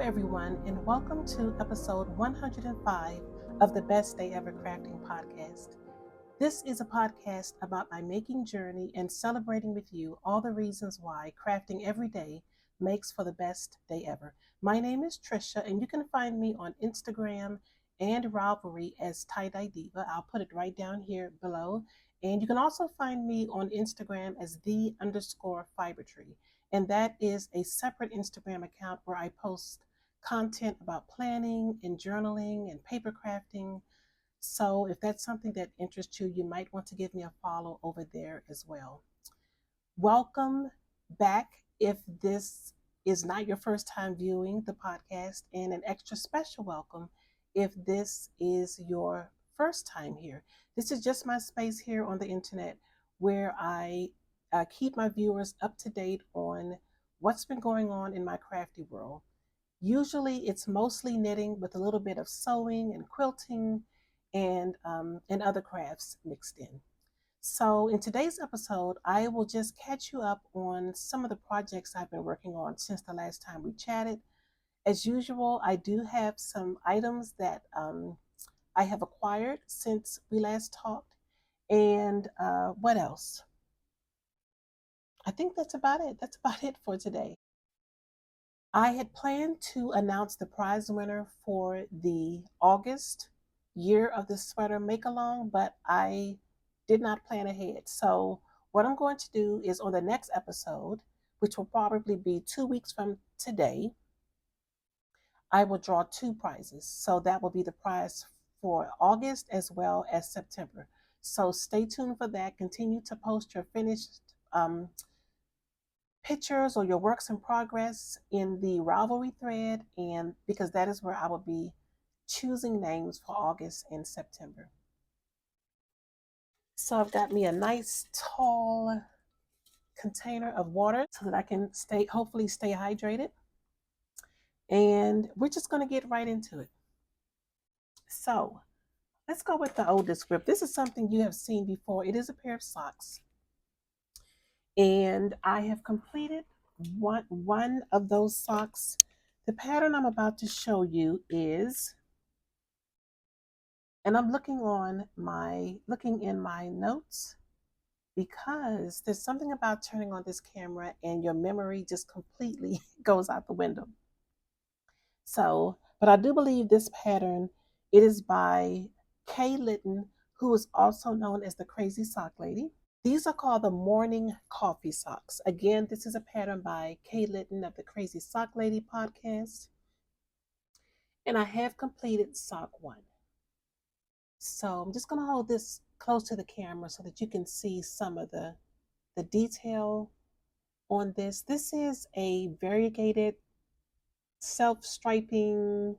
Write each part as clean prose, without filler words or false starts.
everyone, and welcome to episode 105 of the Best Day Ever Crafting podcast. This is a podcast about my making journey and celebrating with you all the reasons why crafting every day makes for the best day ever. My name is Trisha, and you can find me on Instagram and Ravelry as Tie Dye Diva. I'll put it right down here below. And you can also find me on Instagram as the_fibertree. And that is a separate Instagram account where I post content about planning and journaling and paper crafting. So if that's something that interests you, you might want to give me a follow over there as well. Welcome back if this is not your first time viewing the podcast, and an extra special welcome if this is your first time here. This is just my space here on the internet where I keep my viewers up to date on what's been going on in my crafty world. Usually it's mostly knitting with a little bit of sewing and quilting and other crafts mixed in. So in today's episode, I will just catch you up on some of the projects I've been working on since the last time we chatted. As usual, I do have some items that I have acquired since we last talked. And what else? I think that's about it. That's about it for today. I had planned to announce the prize winner for the August Year of the Sweater Make-Along, but I did not plan ahead. So what I'm going to do is on the next episode, which will probably be 2 weeks from today, I will draw two prizes. So that will be the prize for August as well as September. So stay tuned for that. Continue to post your finished pictures or your works in progress in the Ravelry thread, and because that is where I will be choosing names for August and September. So I've got me a nice tall container of water so that I can hopefully stay hydrated. And we're just going to get right into it. So let's go with the oldest script. This is something you have seen before. It is a pair of socks. And I have completed one of those socks. The pattern I'm about to show you is, and I'm looking in my notes, because there's something about turning on this camera and your memory just completely goes out the window. So, but I do believe this pattern, it is by Kay Litton, who is also known as the Crazy Sock Lady. These are called the Morning Coffee Socks. Again, this is a pattern by Kay Litton of the Crazy Sock Lady podcast. And I have completed sock one. So I'm just going to hold this close to the camera so that you can see some of the detail on this. This is a variegated self-striping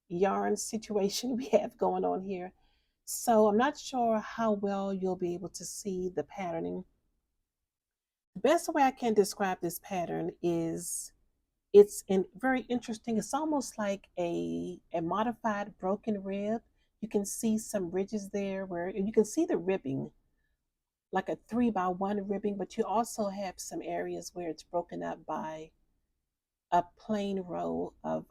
yarn situation we have going on here. So I'm not sure how well you'll be able to see the patterning. The best way I can describe this pattern is it's very interesting. It's almost like a modified broken rib. You can see some ridges there where you can see the ribbing, like a 3x1 ribbing, but you also have some areas where it's broken up by a plain row of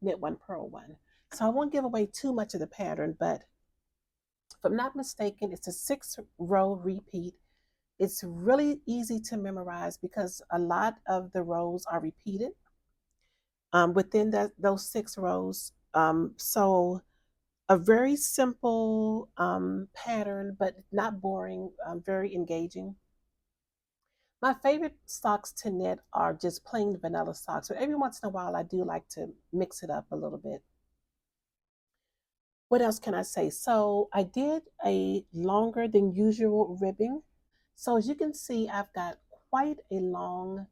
knit one, purl one. So I won't give away too much of the pattern, but if I'm not mistaken, it's a 6-row repeat. It's really easy to memorize because a lot of the rows are repeated within those 6 rows. So a very simple pattern, but not boring, very engaging. My favorite socks to knit are just plain vanilla socks, but every once in a while I do like to mix it up a little bit. What else can I say? So I did a longer than usual ribbing. So as you can see, I've got quite a long,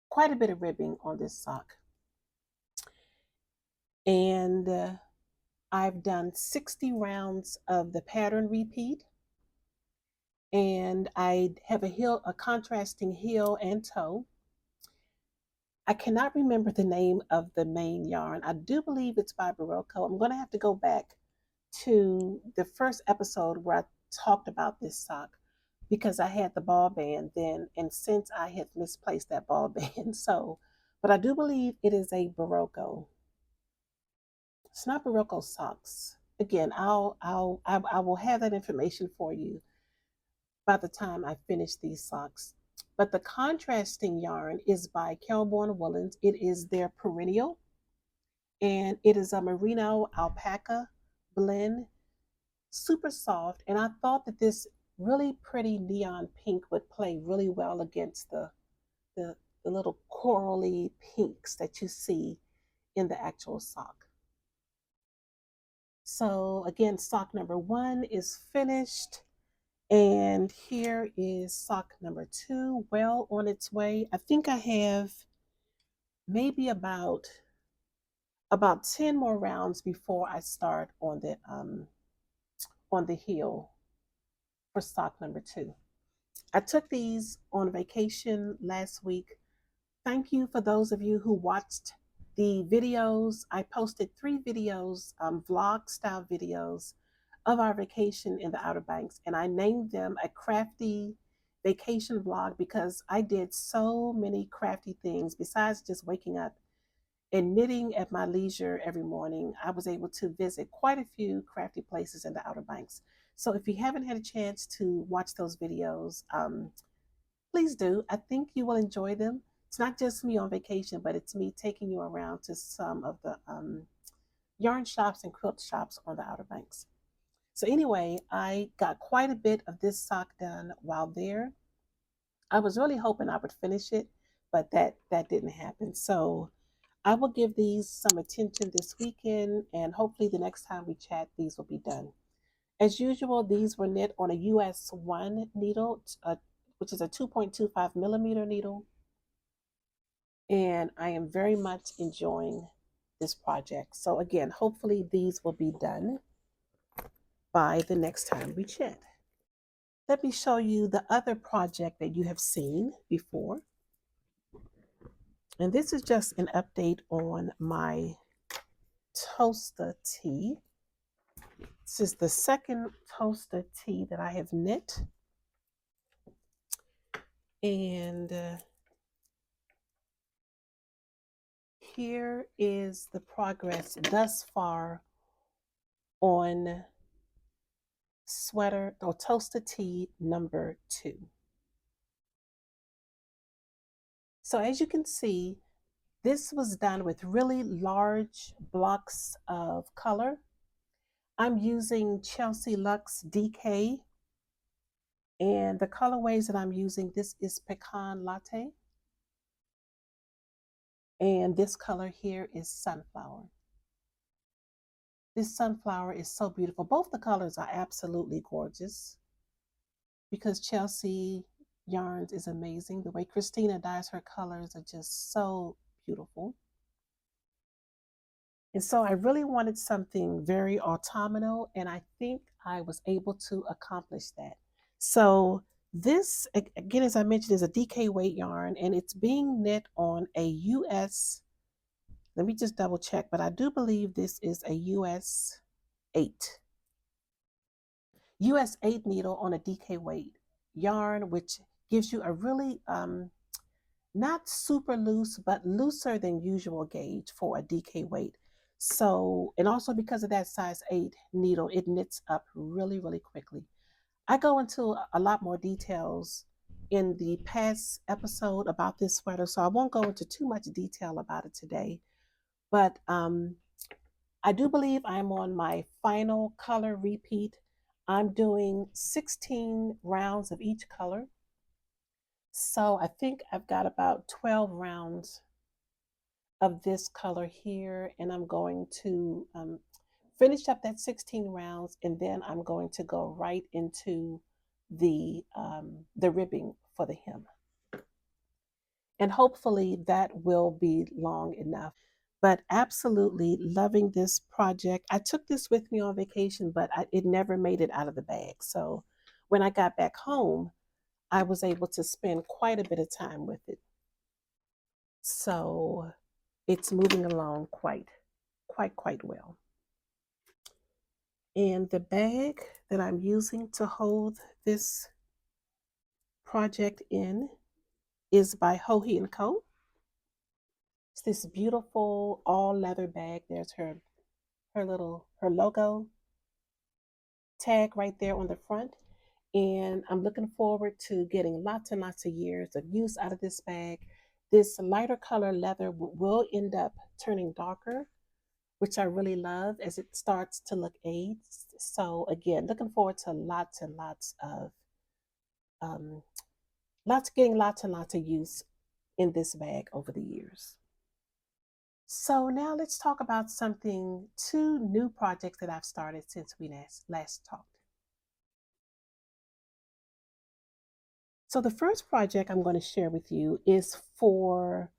quite a bit of ribbing on this sock. And I've done 60 rounds of the pattern repeat. And I have a contrasting heel and toe. I cannot remember the name of the main yarn. I do believe it's by Barocco. I'm going to have to go back to the first episode where I talked about this sock, because I had the ball band then, and since I had misplaced that ball band. So, but I do believe it is a Barocco. It's not Barocco socks. Again, I will have that information for you by the time I finish these socks. But the contrasting yarn is by Kelborn Woolens. It is their perennial, and it is a merino alpaca blend, super soft. And I thought that this really pretty neon pink would play really well against the, the little corally pinks that you see in the actual sock. So again, sock number 1 is finished. And here is sock number 2, well on its way. I think I have maybe about 10 more rounds before I start on the heel for sock number 2. I took these on vacation last week. Thank you for those of you who watched the videos. I posted 3 videos, vlog style videos of our vacation in the Outer Banks, and I named them a crafty vacation vlog because I did so many crafty things besides just waking up and knitting at my leisure every morning. I was able to visit quite a few crafty places in the Outer Banks. So if you haven't had a chance to watch those videos, please do. I think you will enjoy them. It's not just me on vacation, but it's me taking you around to some of the yarn shops and quilt shops on the Outer Banks. So anyway, I got quite a bit of this sock done while there. I was really hoping I would finish it, but that didn't happen. So I will give these some attention this weekend, and hopefully the next time we chat, these will be done. As usual, these were knit on a US 1 needle, which is a 2.25 millimeter needle. And I am very much enjoying this project. So again, hopefully these will be done by the next time we chat. Let me show you the other project that you have seen before. And this is just an update on my Tolsta tee. This is the second Tolsta tee that I have knit. And here is the progress thus far on sweater or Tolsta tee number 2. So as you can see, this was done with really large blocks of color. I'm using Chelsea Luxe DK, and the colorways that I'm using, this is Pecan Latte, and this color here is Sunflower. This sunflower is so beautiful. Both the colors are absolutely gorgeous because Chelsea Yarns is amazing. The way Christina dyes her colors are just so beautiful. And so I really wanted something very autumnal, and I think I was able to accomplish that. So this, again, as I mentioned, is a DK weight yarn, and it's being knit on a US, let me just double check, but I do believe this is a US 8. US 8 needle on a DK weight yarn, which gives you a really not super loose, but looser than usual gauge for a DK weight. So, and also because of that size 8 needle, it knits up really, really quickly. I go into a lot more details in the past episode about this sweater, so I won't go into too much detail about it today. But I do believe I'm on my final color repeat. I'm doing 16 rounds of each color. So I think I've got about 12 rounds of this color here, and I'm going to finish up that 16 rounds, and then I'm going to go right into the ribbing for the hem. And hopefully that will be long enough. But absolutely loving this project. I took this with me on vacation, but it never made it out of the bag. So when I got back home, I was able to spend quite a bit of time with it. So it's moving along quite well. And the bag that I'm using to hold this project in is by Joji and Co. It's this beautiful all leather bag. There's her logo tag right there on the front. And I'm looking forward to getting lots and lots of years of use out of this bag. This lighter color leather will end up turning darker, which I really love as it starts to look aged. So again, looking forward to lots and lots of um, getting lots and lots of use in this bag over the years. So now let's talk about two new projects that I've started since we last talked. So the first project I'm going to share with you is for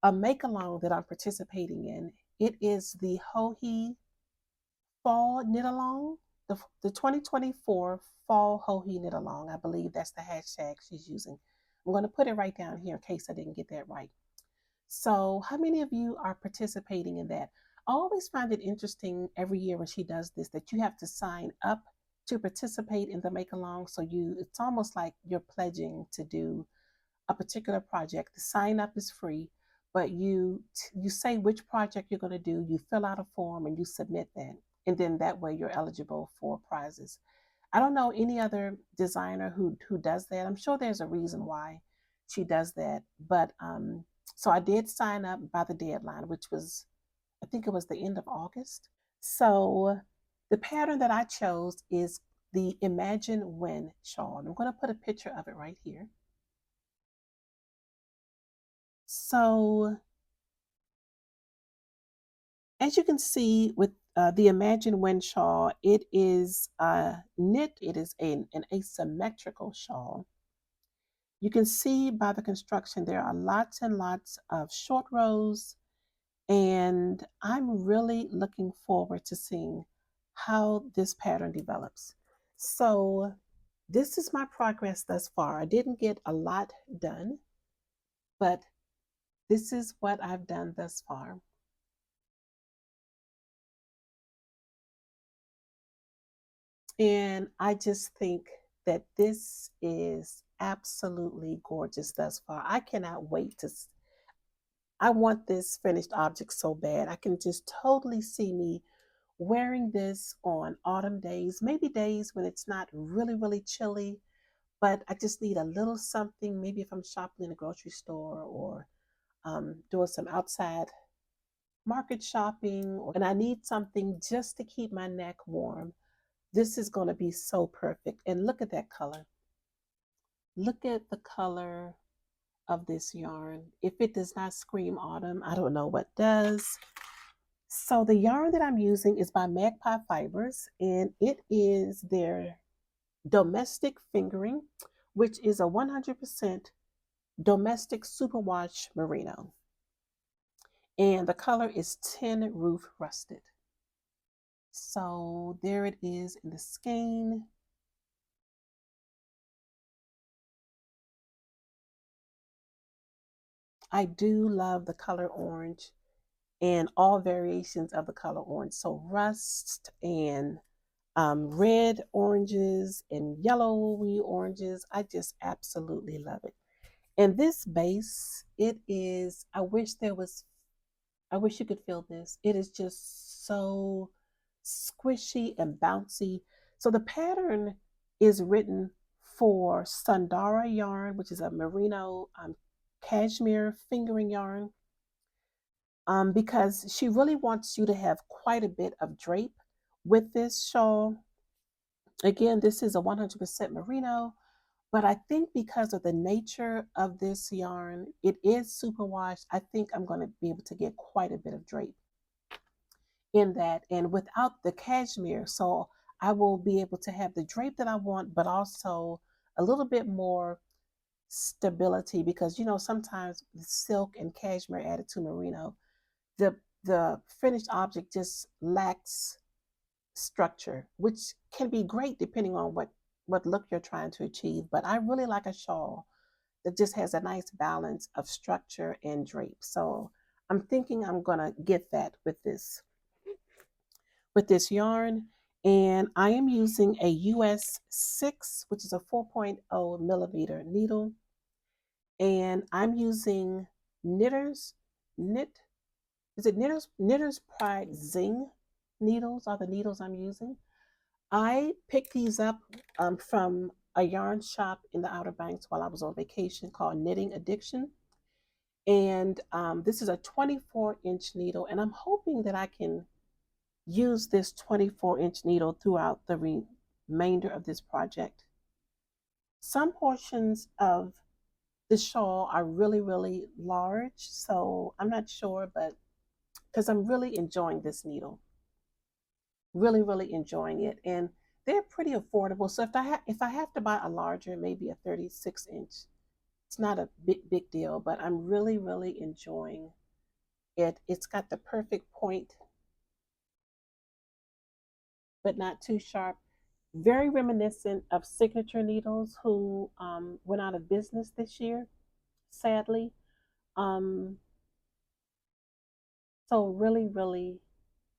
a make along that I'm participating in. It is the Joji Fall Knit Along, the 2024 Fall Joji Knit Along. I believe that's the hashtag she's using. I'm going to put it right down here in case I didn't get that right. So, how many of you are participating in that? I always find it interesting every year when she does this that you have to sign up to participate in the make along. So it's almost like you're pledging to do a particular project. The sign up is free, but you say which project you're going to do. You fill out a form and you submit that, and then that way you're eligible for prizes. I don't know any other designer who does that. I'm sure there's a reason why she does that, but so I did sign up by the deadline, which was I think it was the end of August. So the pattern that I chose is the Imagine When shawl. I'm going to put a picture of it right here. So as you can see with the Imagine When shawl, it is knit. It is an asymmetrical shawl. You can see by the construction there are lots and lots of short rows, and I'm really looking forward to seeing how this pattern develops. So this is my progress thus far. I didn't get a lot done, but this is what I've done thus far. And I just think that this is absolutely gorgeous thus far. I cannot wait I want this finished object so bad. I can just totally see me wearing this on autumn days, maybe days when it's not really, really chilly, but I just need a little something. Maybe if I'm shopping in a grocery store or doing some outside market shopping, and I need something just to keep my neck warm. This is going to be so perfect. And look at that color. Look at the color of this yarn. If it does not scream autumn, I don't know what does. So the yarn that I'm using is by Magpie Fibers, and it is their domestic fingering, which is a 100% domestic superwash merino. And the color is Tin Roof Rusted. So there it is in the skein. I do love the color orange and all variations of the color orange. So rust and red oranges and yellowy oranges. I just absolutely love it. And this base, I wish you could feel this. It is just so squishy and bouncy. So the pattern is written for Sundara yarn, which is a merino cashmere fingering yarn, because she really wants you to have quite a bit of drape with this shawl. Again, this is a 100% merino, but I think because of the nature of this yarn, it is superwash. I think I'm going to be able to get quite a bit of drape in that, and without the cashmere. So I will be able to have the drape that I want, but also a little bit more stability, because sometimes silk and cashmere added to merino, the finished object just lacks structure, which can be great depending on what look you're trying to achieve. But I really like a shawl that just has a nice balance of structure and drape. So I'm thinking I'm gonna get that with this yarn. And I am using a US 6, which is a 4.0 millimeter needle. And I'm using Knitter's Knit, is it Knitter's Pride Zing needles are the needles I'm using. I picked these up from a yarn shop in the Outer Banks while I was on vacation called Knitting Addiction. And this is a 24-inch needle, and I'm hoping that I can use this 24-inch needle throughout the remainder of this project. Some portions of the shawl are really, really large, so I'm not sure, but because I'm really enjoying this needle, really, really enjoying it, and they're pretty affordable. So if I have to buy a larger, maybe a 36-inch, it's not a big deal, but I'm really, really enjoying it. It's got the perfect point, but not too sharp. Very reminiscent of Signature Needles, who went out of business this year, sadly. Um, so really, really,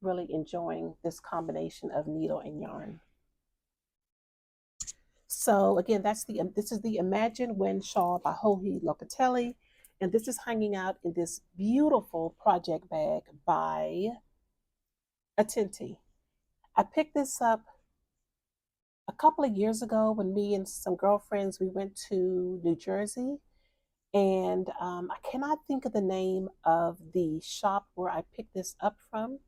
really enjoying this combination of needle and yarn. So again, this is the Imagine When shawl by Joji Locatelli, and this is hanging out in this beautiful project bag by Atenti. I picked this up a couple of years ago when me and some girlfriends we went to New Jersey, and I cannot think of the name of the shop where I picked this up from,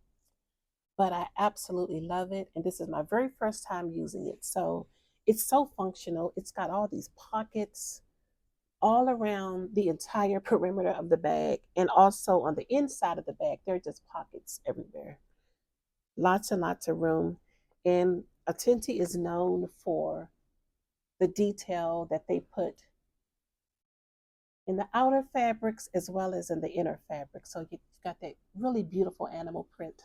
but I absolutely love it, and this is my very first time using it. So it's so functional. It's got all these pockets all around the entire perimeter of the bag, and also on the inside of the bag there are just pockets everywhere, lots and lots of room. And Atenti is known for the detail that they put in the outer fabrics as well as in the inner fabric. So you've got that really beautiful animal print,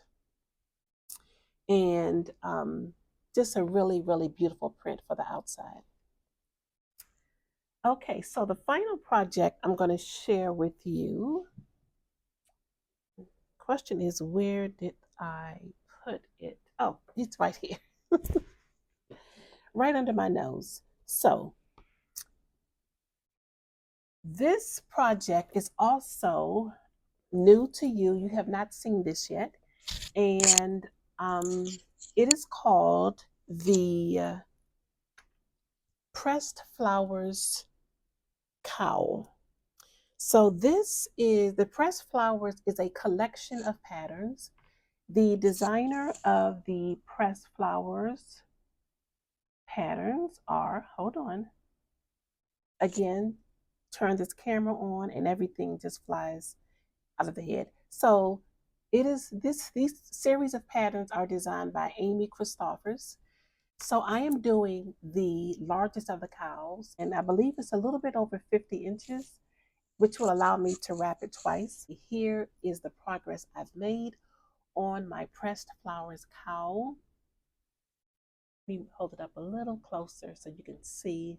and just a really, really beautiful print for the outside. Okay, so the final project I'm going to share with you. Question is, where did I put it? Oh, it's right here, right under my nose. So this project is also new to you. You have not seen this yet. And it is called the Pressed Flowers Cowl. So this is the Pressed Flowers is a collection of patterns. The designer of the Pressed Flowers patterns are, hold on, again, turn this camera on and everything just flies out of the head. So it is these series of patterns are designed by Amy Christophers. So I am doing the largest of the cowls, and I believe it's a little bit over 50 inches, which will allow me to wrap it twice. Here is the progress I've made on my Pressed Flowers cowl. Let me hold it up a little closer so you can see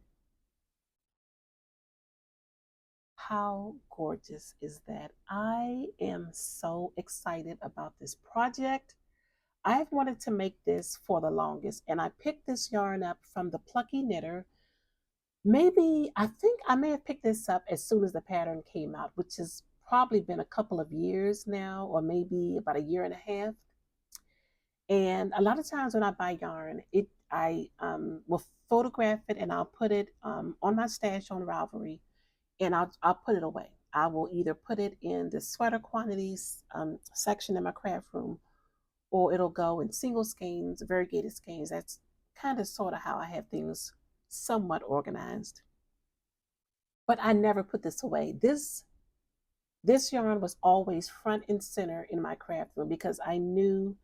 how gorgeous is that. I am so excited about this project. I've wanted to make this for the longest, and I picked this yarn up from the Plucky Knitter. Maybe, I think I may have picked this up as soon as the pattern came out, which has probably been a couple of years now, or maybe about a year and a half. And a lot of times when I buy yarn, I will photograph it and I'll put it on my stash on Ravelry, and I'll put it away. I will either put it in the sweater quantities section in my craft room, or it'll go in single skeins, variegated skeins. That's kind of sort of how I have things somewhat organized. But I never put this away. This yarn was always front and center in my craft room because I knew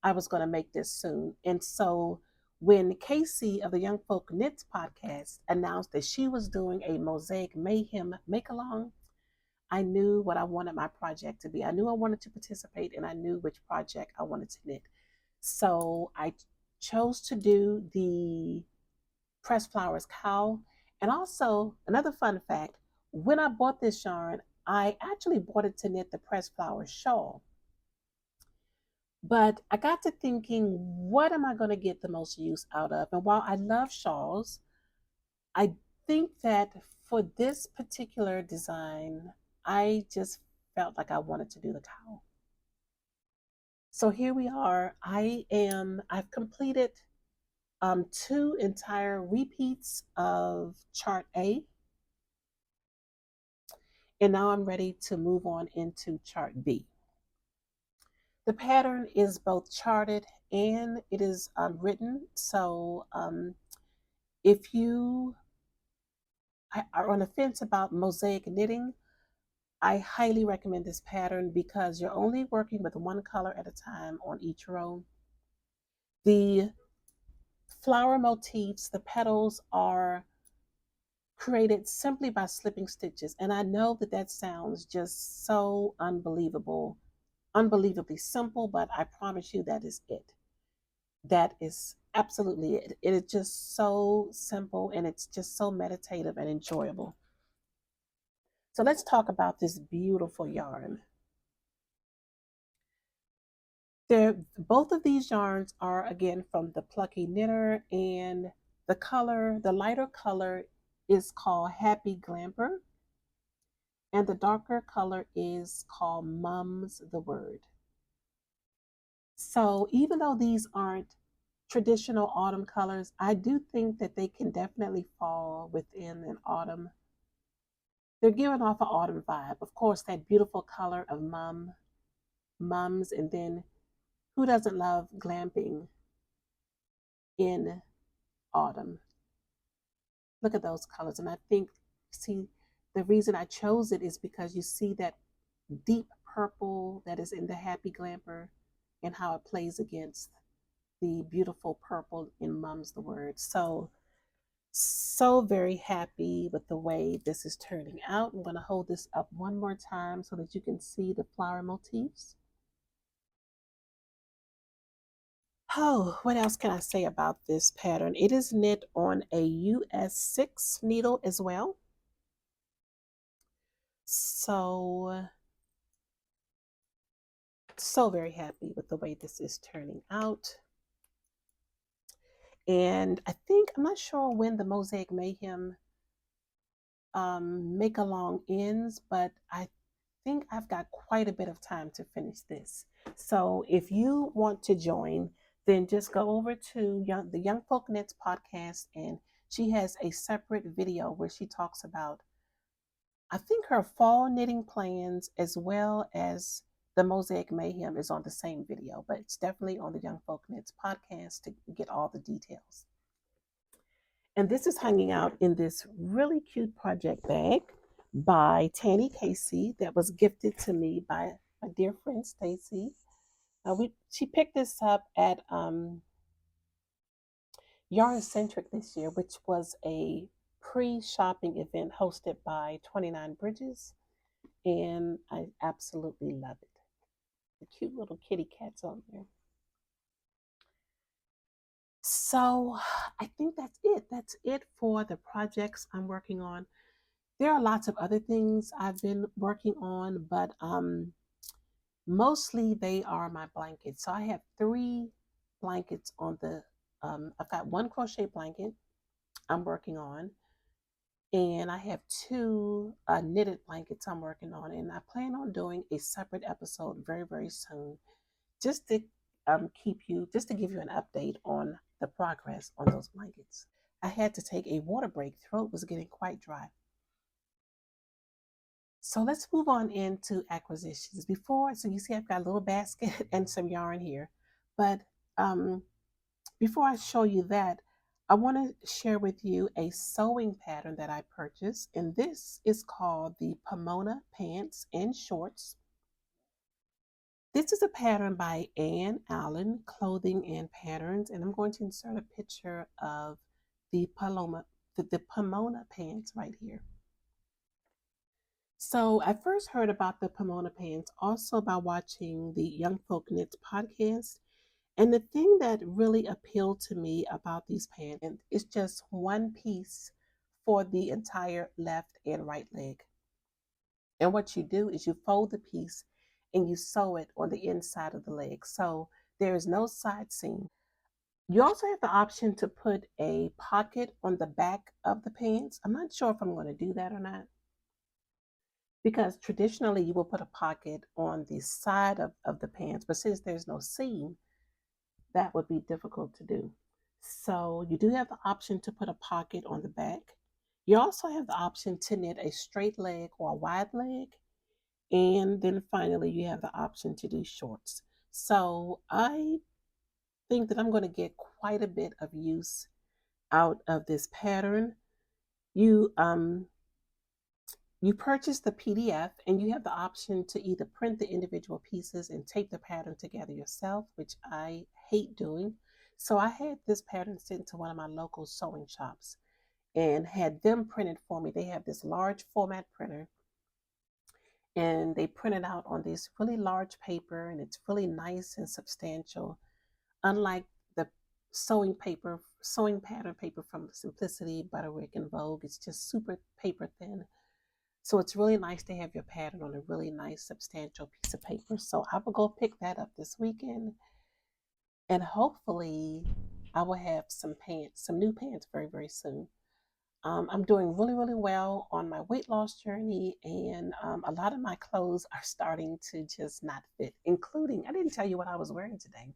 I was going to make this soon. And so when Casey of the Young Folk Knits podcast announced that she was doing a Mosaic Mayhem make along, I knew what I wanted my project to be. I knew I wanted to participate, and I knew which project I wanted to knit. So I chose to do the Pressed Flowers cowl. And also, another fun fact, when I bought this yarn, I actually bought it to knit the Pressed Flowers shawl. But I got to thinking, what am I going to get the most use out of? And while I love shawls, I think that for this particular design, I just felt like I wanted to do the cowl. So here we are. I've completed two entire repeats of chart A, and now I'm ready to move on into chart B. The pattern is both charted and it is written. So if you are on the fence about mosaic knitting, I highly recommend this pattern because you're only working with one color at a time on each row. The flower motifs, the petals are created simply by slipping stitches. And I know that that sounds just so unbelievably simple, but I promise you that is it. That is absolutely it. It is just so simple and it's just so meditative and enjoyable. So let's talk about this beautiful yarn. Both of these yarns are again from the Plucky Knitter, and the lighter color is called Happy Glamper, and the darker color is called Mum's the Word. So even though these aren't traditional autumn colors, I do think that they can definitely fall within an autumn. They're giving off an autumn vibe. Of course, that beautiful color of mums, and then who doesn't love glamping in autumn? Look at those colors. And I think, see, the reason I chose it is because you see that deep purple that is in the Happy Glamper and how it plays against the beautiful purple in Mum's the Word. So very happy with the way this is turning out. I'm going to hold this up one more time so that you can see the flower motifs. Oh, what else can I say about this pattern? It is knit on a US 6 needle as well. So very happy with the way this is turning out. And I'm not sure when the Mosaic Mayhem make along ends, but I think I've got quite a bit of time to finish this. So if you want to join, then just go over to the Young Folk Knits podcast, and she has a separate video where she talks about, I think, her fall knitting plans as well as the Mosaic Mayhem is on the same video, but it's definitely on the Young Folk Knits podcast to get all the details. And this is hanging out in this really cute project bag by Tanny Casey that was gifted to me by my dear friend Stacy. She picked this up at Yarn Centric this year, which was a pre-shopping event hosted by 29 Bridges, and I absolutely love it. The cute little kitty cats on there. So I think that's it. That's it for the projects I'm working on. There are lots of other things I've been working on, but mostly they are my blankets. So I have 3 blankets on the, I've got 1 crochet blanket I'm working on, and I have 2 knitted blankets I'm working on, and I plan on doing a separate episode very, very soon, just to just to give you an update on the progress on those blankets. I had to take a water break. Throat was getting quite dry. So let's move on into acquisitions. So you see I've got a little basket and some yarn here. But before I show you that, I want to share with you a sewing pattern that I purchased. And this is called the Pomona Pants and Shorts. This is a pattern by Ann Allen, Clothing and Patterns. And I'm going to insert a picture of the Pomona pants right here. So I first heard about the Pomona pants also by watching the Young Folk Knits podcast. And the thing that really appealed to me about these pants is just one piece for the entire left and right leg. And what you do is you fold the piece and you sew it on the inside of the leg. So there is no side seam. You also have the option to put a pocket on the back of the pants. I'm not sure if I'm going to do that or not, because traditionally you will put a pocket on the side of the pants, but since there's no seam, that would be difficult to do. So you do have the option to put a pocket on the back. You also have the option to knit a straight leg or a wide leg. And then finally, you have the option to do shorts. So I think that I'm going to get quite a bit of use out of this pattern. You you purchase the PDF and you have the option to either print the individual pieces and tape the pattern together yourself, which I hate doing. So I had this pattern sent to one of my local sewing shops and had them printed for me. They have this large format printer and they print it out on this really large paper and it's really nice and substantial. Unlike the sewing pattern paper from Simplicity, Butterwick, and Vogue, it's just super paper thin. So it's really nice to have your pattern on a really nice, substantial piece of paper. So I will go pick that up this weekend. And hopefully I will have some new pants very, very soon. I'm doing really, really well on my weight loss journey. And a lot of my clothes are starting to just not fit, including, I didn't tell you what I was wearing today.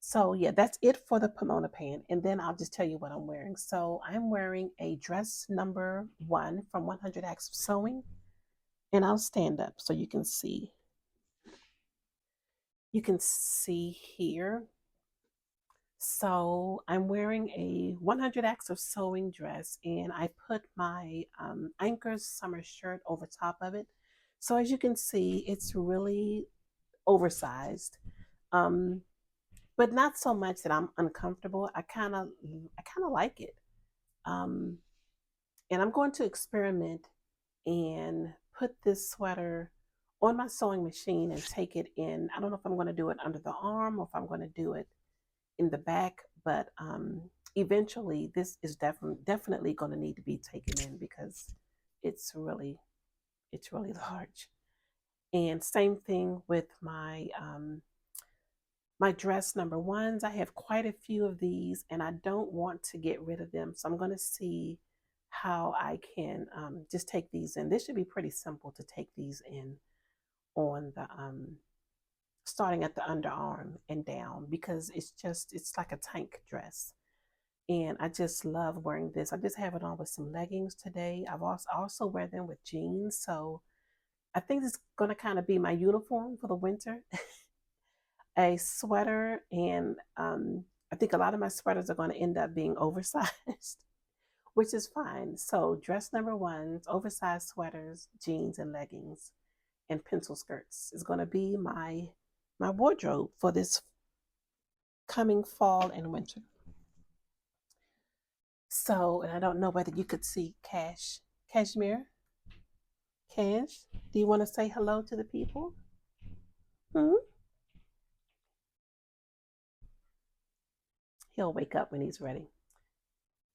So yeah, that's it for the Pomona pant. And then I'll just tell you what I'm wearing. So I'm wearing a dress number 1 from 100 Acts of Sewing. And I'll stand up so you can see. You can see here. So I'm wearing a 100 Acts of Sewing dress and I put my Anchors summer shirt over top of it. So as you can see, it's really oversized. But not so much that I'm uncomfortable. I kind of like it. And I'm going to experiment and put this sweater on my sewing machine and take it in. I don't know if I'm going to do it under the arm or if I'm going to do it in the back, but eventually this is definitely going to need to be taken in because it's really large. And same thing with my my dress number 1s. I have quite a few of these and I don't want to get rid of them. So I'm going to see how I can just take these in. This should be pretty simple to take these in on the, starting at the underarm and down because it's like a tank dress. And I just love wearing this. I just have it on with some leggings today. I also wear them with jeans. So I think it's going to kind of be my uniform for the winter. A sweater, and I think a lot of my sweaters are going to end up being oversized, which is fine. So dress number 1s, oversized sweaters, jeans, and leggings, and pencil skirts is going to be my wardrobe for this coming fall and winter. So, and I don't know whether you could see Cashmere. Cash, do you want to say hello to the people? He'll wake up when he's ready.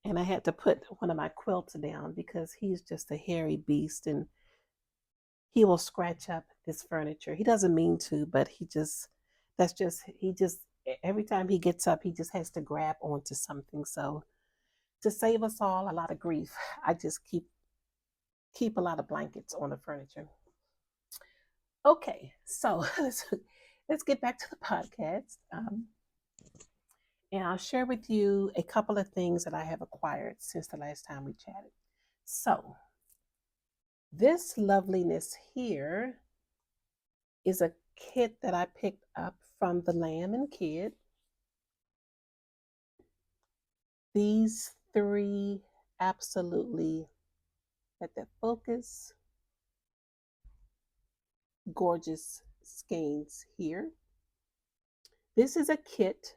And I had to put one of my quilts down because he's just a hairy beast and he will scratch up this furniture. He doesn't mean to, but he just every time he gets up, he just has to grab onto something. So to save us all a lot of grief, I just keep a lot of blankets on the furniture. Okay, so let's get back to the podcast. And I'll share with you a couple of things that I have acquired since the last time we chatted. So this loveliness here is a kit that I picked up from the Lamb and Kid. These 3 absolutely, let that focus, gorgeous skeins here. This is a kit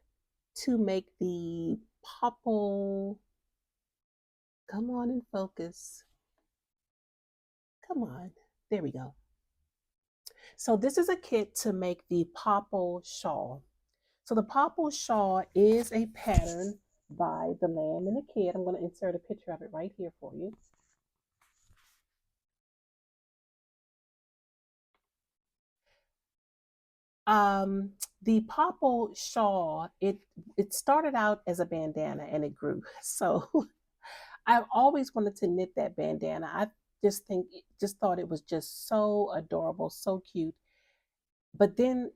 to make the popple, come on and focus. Come on, there we go. So this is a kit to make the popple shawl. So the popple shawl is a pattern by the Lamb and the Kid. I'm going to insert a picture of it right here for you. The popple shawl, it started out as a bandana and it grew. So I've always wanted to knit that bandana. I just thought it was just so adorable, so cute. But then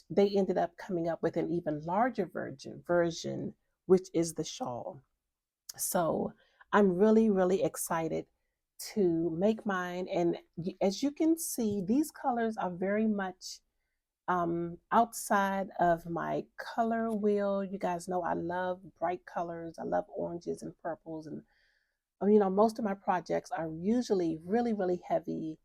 they ended up coming up with an even larger version, which is the shawl. So I'm really, really excited to make mine. And as you can see, these colors are very much outside of my color wheel. You guys know I love bright colors. I love oranges and purples. And, most of my projects are usually really, really heavy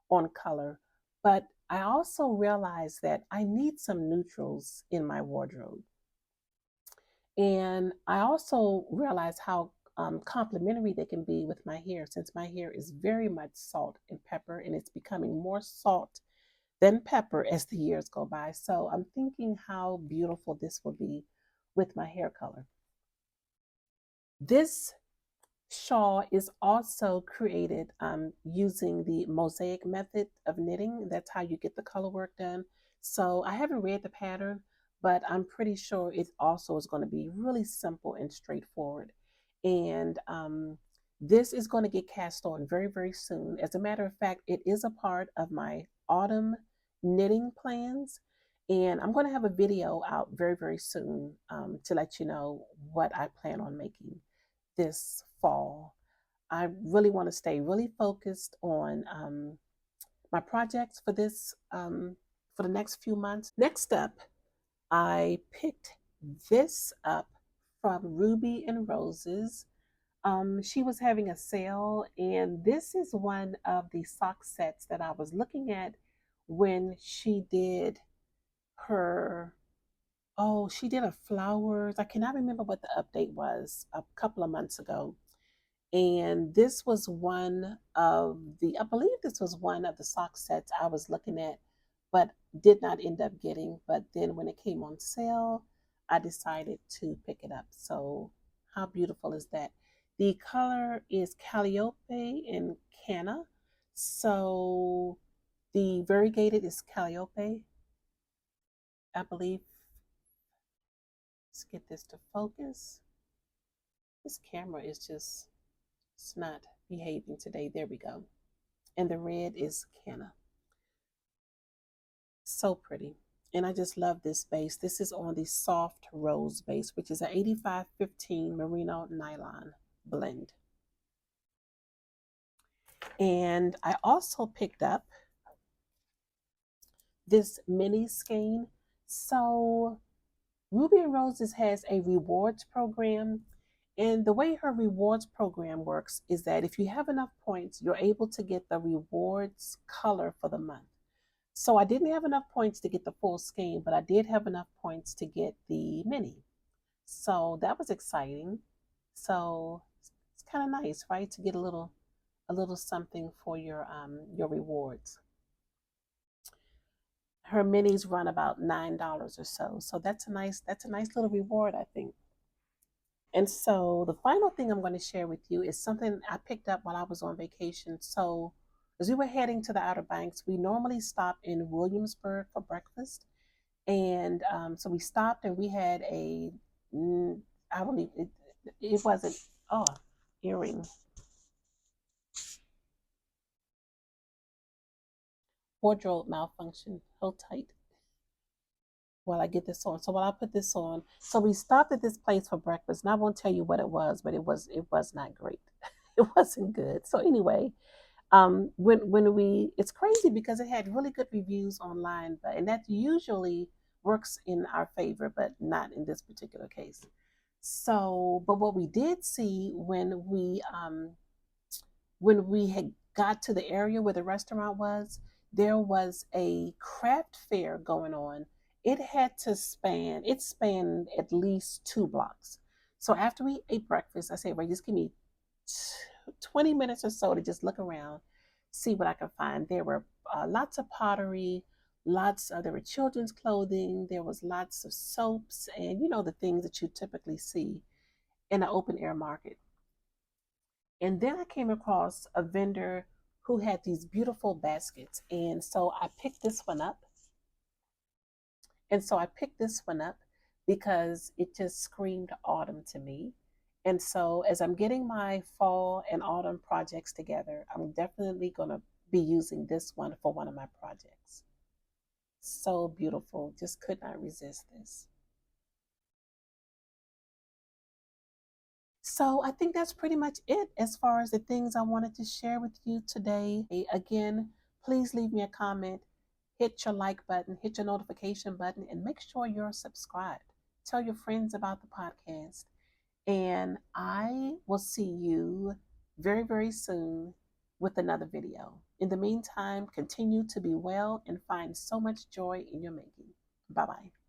on color. But I also realize that I need some neutrals in my wardrobe. And I also realize how complementary they can be with my hair, since my hair is very much salt and pepper, and it's becoming more salt than pepper as the years go by. So I'm thinking how beautiful this will be with my hair color. This shawl is also created using the mosaic method of knitting. That's how you get the color work done. So I haven't read the pattern, but I'm pretty sure it also is going to be really simple and straightforward. And this is going to get cast on very, very soon. As a matter of fact, it is a part of my autumn knitting plans. And I'm going to have a video out very, very soon to let you know what I plan on making this fall. I really want to stay really focused on my projects for this for the next few months. Next up, I picked this up from Ruby and Roses. She was having a sale, and this is one of the sock sets that I was looking at when she did her. Oh, she did a flowers. I cannot remember what the update was a couple of months ago. And this was one of I believe this was one of the sock sets I was looking at, but did not end up getting. But then when it came on sale, I decided to pick it up. So, how beautiful is that? The color is Calliope and Canna. So, the variegated is Calliope, I believe. Let's get this to focus. This camera is just, it's not behaving today. There we go. And the red is Canna. So pretty. And I just love this base. This is on the soft rose base, which is an 8515 merino nylon blend. And I also picked up this mini skein. So Ruby and Roses has a rewards program. And the way her rewards program works is that if you have enough points, you're able to get the rewards color for the month. So I didn't have enough points to get the full skein, but I did have enough points to get the mini. So that was exciting. So it's kind of nice, right? To get a little something for your rewards. Her minis run about $9 or so. So that's a nice little reward, I think. And so the final thing I'm going to share with you is something I picked up while I was on vacation. So as we were heading to the Outer Banks, we normally stop in Williamsburg for breakfast. And so we stopped and we had I don't even, it wasn't, oh, earring. Wardrobe malfunction. Hold tight while I get this on. So while I put this on, so we stopped at this place for breakfast, and I won't tell you what it was, but it was not great. It wasn't good. So anyway, when we it's crazy because it had really good reviews online, but and that usually works in our favor, but not in this particular case. So, but what we did see when we had got to the area where the restaurant was, there was a craft fair going on. It spanned at least 2 blocks. So after we ate breakfast, I said, well, just give me 20 minutes or so to just look around, see what I could find. There were lots of pottery, there were children's clothing, there was lots of soaps, and the things that you typically see in an open air market. And then I came across a vendor who had these beautiful baskets. And so I picked this one up. And so I picked this one up because it just screamed autumn to me. And so as I'm getting my fall and autumn projects together, I'm definitely going to be using this one for one of my projects. So beautiful. Just could not resist this. So I think that's pretty much it as far as the things I wanted to share with you today. Again, please leave me a comment, hit your like button, hit your notification button, and make sure you're subscribed. Tell your friends about the podcast. And I will see you very, very soon with another video. In the meantime, continue to be well and find so much joy in your making. Bye bye.